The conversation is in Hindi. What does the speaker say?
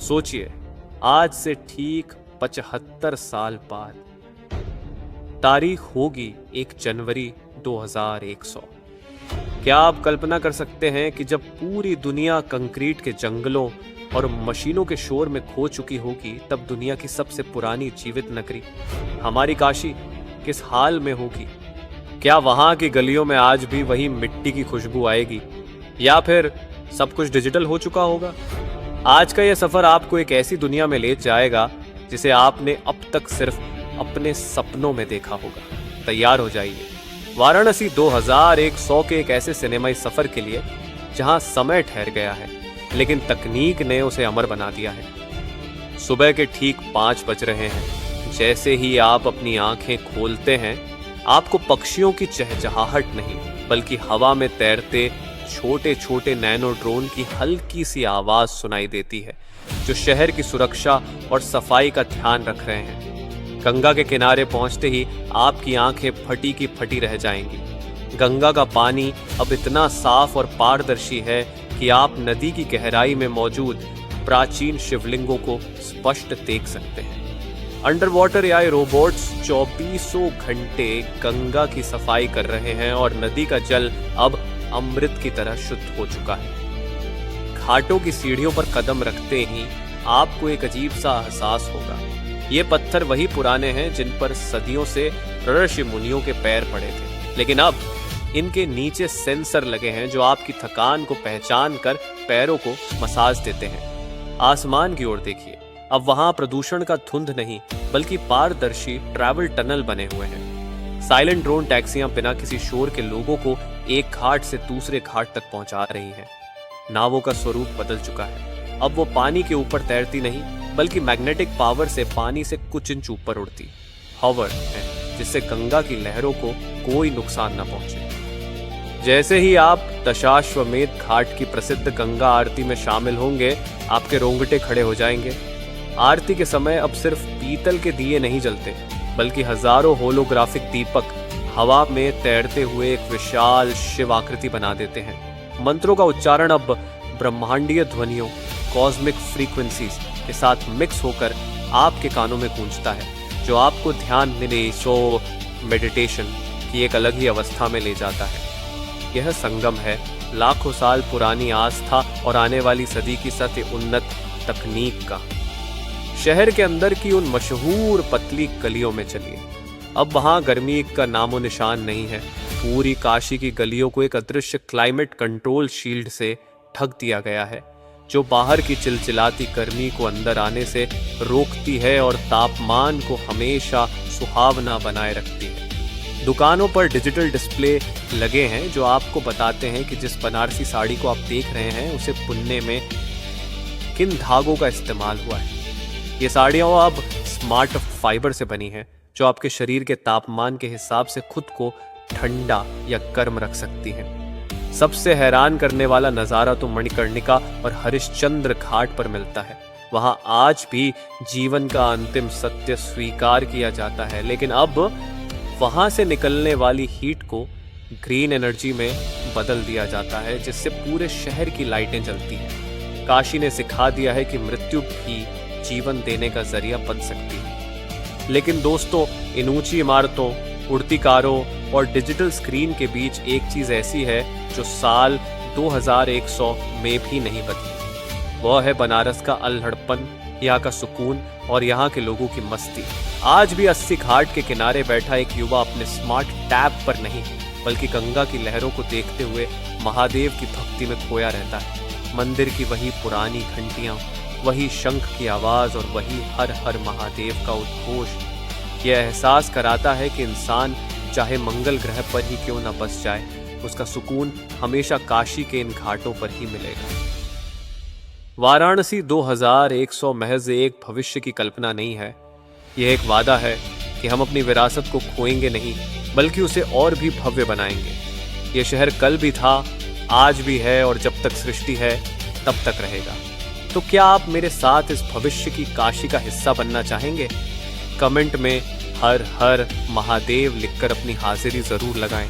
सोचिए, आज से ठीक 75 साल बाद तारीख होगी 1 जनवरी 2100। क्या आप कल्पना कर सकते हैं कि जब पूरी दुनिया कंक्रीट के जंगलों और मशीनों के शोर में खो चुकी होगी, तब दुनिया की सबसे पुरानी जीवित नगरी हमारी काशी किस हाल में होगी? क्या वहां की गलियों में आज भी वही मिट्टी की खुशबू आएगी, या फिर सब कुछ डिजिटल हो चुका होगा? आज का यह सफर आपको एक ऐसी दुनिया में ले जाएगा जिसे आपने अब तक सिर्फ अपने सपनों में देखा होगा। तैयार हो जाइए वाराणसी 2100 के एक ऐसे सिनेमाई सफर के लिए जहां समय ठहर गया है, लेकिन तकनीक ने उसे अमर बना दिया है। सुबह के ठीक 5 बज रहे हैं। जैसे ही आप अपनी आंखें खोलते हैं, आपको पक्षियों की चहचहाहट नहीं, बल्कि हवा में तैरते छोटे छोटे नैनो ड्रोन की हल्की सी आवाज सुनाई देती है, जो शहर की सुरक्षा और सफाई का ध्यान रख रहे हैं। गंगा के किनारे पहुंचते ही आपकी आंखें फटी की फटी रह जाएंगी। गंगा का पानी अब इतना साफ और पारदर्शी है कि आप नदी की गहराई में मौजूद प्राचीन शिवलिंगों को स्पष्ट देख सकते हैं। अंडर वाटर एआई रोबोट्स 24 घंटे गंगा की सफाई कर रहे हैं और नदी का जल अब अमृत की तरह शुद्ध हो चुका है। घाटों की सीढ़ियों पर कदम रखते ही आपको एक अजीब सा एहसास होगा। ये पत्थर वही पुराने हैं जिन पर सदियों से ऋषि मुनियों के पैर पड़े थे, लेकिन अब इनके नीचे सेंसर लगे हैं जो आपकी थकान को पहचान कर पैरों को मसाज देते हैं। आसमान की ओर देखिए, अब वहां प्रदूषण का धुंध नहीं, बल्कि पारदर्शी ट्रैवल टनल बने हुए हैं। साइलेंट ड्रोन टैक्सियां बिना किसी शोर के लोगों को एक घाट से दूसरे घाट तक पहुंचा रही हैं। नावों का स्वरूप बदल चुका है। अब वो पानी के ऊपर तैरती नहीं, बल्कि मैग्नेटिक पावर से पानी से कुछ इंच ऊपर उड़ती हॉवर है, जिससे गंगा की लहरों को कोई नुकसान न पहुंचे। जैसे ही आप दशाश्वमेध घाट की प्रसिद्ध गंगा आरती में शामिल होंगे, आपके रोंगटे खड़े हो जाएंगे। आरती के समय अब सिर्फ पीतल के दिए नहीं जलते, बल्कि हजारों होलोग्राफिक दीपक हवा में तैरते हुए एक विशाल शिव आकृति बना देते हैं। मंत्रों का उच्चारण अब ब्रह्मांडीय ध्वनियों, कॉस्मिक फ्रीक्वेंसीज के साथ मिक्स होकर आपके कानों में गूंजता है, जो आपको ध्यान निवेशो मेडिटेशन की एक अलग ही अवस्था में ले जाता है। यह संगम है लाखों साल पुरानी आस्था और आने वाली सदी की सत्य उन्नत तकनीक का। शहर के अंदर की उन मशहूर पतली गलियों में चलिए। अब वहां गर्मी का नामो निशान नहीं है। पूरी काशी की गलियों को एक अदृश्य क्लाइमेट कंट्रोल शील्ड से ढक दिया गया है, जो बाहर की चिलचिलाती गर्मी को अंदर आने से रोकती है और तापमान को हमेशा सुहावना बनाए रखती है। दुकानों पर डिजिटल डिस्प्ले लगे हैं जो आपको बताते हैं कि जिस बनारसी साड़ी को आप देख रहे हैं, उसे बुनने में किन धागों का इस्तेमाल हुआ है। ये साड़ियाँ अब स्मार्ट फाइबर से बनी हैं, जो आपके शरीर के तापमान के हिसाब से खुद को ठंडा या गर्म रख सकती हैं। सबसे हैरान करने वाला नज़ारा तो मणिकर्णिका और हरिश्चंद्र घाट पर मिलता है। वहां आज भी जीवन का अंतिम सत्य स्वीकार किया जाता है, लेकिन अब वहां से निकलने वाली हीट को ग्रीन एनर्जी में बदल दिया जाता है, जिससे पूरे शहर की लाइटें जलती हैं। काशी ने सिखा दिया है कि मृत्यु भी जीवन देने का जरिया बन सकती है। लेकिन दोस्तों, इन ऊंची इमारतों, उड़ती कारों और डिजिटल स्क्रीन के बीच एक चीज ऐसी है जो साल 2100 में भी नहीं बदली। वह है बनारस का अल्हड़पन, यहाँ का सुकून और यहाँ के लोगों की मस्ती। आज भी 80 घाट के किनारे बैठा एक युवा अपने स्मार्ट टैब पर नहीं, बल्कि गंगा की लहरों को देखते हुए महादेव की भक्ति में खोया रहता है। मंदिर की वही पुरानी घंटियां, वही शंख की आवाज और वही हर हर महादेव का उद्घोष यह एहसास कराता है कि इंसान चाहे मंगल ग्रह पर ही क्यों न बस जाए, उसका सुकून हमेशा काशी के इन घाटों पर ही मिलेगा। वाराणसी 2100 महज एक भविष्य की कल्पना नहीं है। यह एक वादा है कि हम अपनी विरासत को खोएंगे नहीं, बल्कि उसे और भी भव्य बनाएंगे। यह शहर कल भी था, आज भी है और जब तक सृष्टि है तब तक रहेगा। तो क्या आप मेरे साथ इस भविष्य की काशी का हिस्सा बनना चाहेंगे? कमेंट में हर हर महादेव लिखकर अपनी हाजिरी जरूर लगाएं।